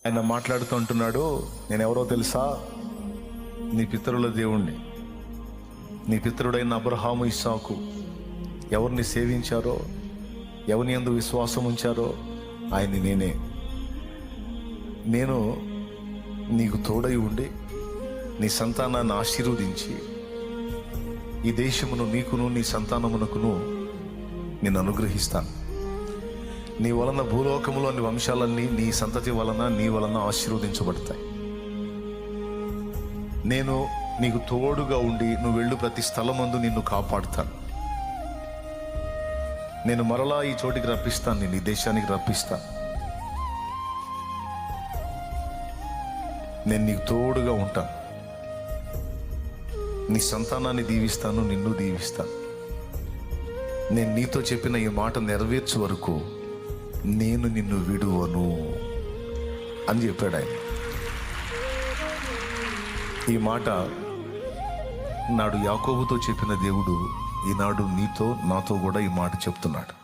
ఆయన మాట్లాడుతూ అంటున్నాడు, నేనెవరో తెలుసా? నీ పితరుల దేవుణ్ణి. నీ పితరుడైన అబ్రహాము, ఇస్సాకు ఎవరిని సేవించారో, ఎవరిని యందు విశ్వాసం ఉంచారో ఆయన్ని నేనే. నేను నీకు తోడై ఉండి నీ సంతానాన్ని ఆశీర్వదించి ఈ దేశమును నీకును నీ సంతానమునకును నేను అనుగ్రహిస్తాను. నీ వలన భూలోకములోని వంశాలన్నీ నీ సంతతి వలన నీ వలన ఆశీర్వదించబడతాయి. నేను నీకు తోడుగా ఉండి నువ్వు వెళ్ళు ప్రతి స్థలమందు నిన్ను కాపాడుతాను. నేను మరలా ఈ చోటికి రప్పిస్తాను, నేను ఈ దేశానికి రప్పిస్తాను. నేను నీకు తోడుగా ఉంటాను. నీ సంతానాన్ని దీవిస్తాను, నిన్ను దీవిస్తాను. నేను నీతో చెప్పిన ఈ మాట నెరవేర్చు వరకు నేను నిన్ను విడువను అని చెప్పాడు ఆయన. ఈ మాట నాడు యాకోబుతో చెప్పిన దేవుడు ఈనాడు నీతో నాతో కూడా ఈ మాట చెప్తున్నాడు.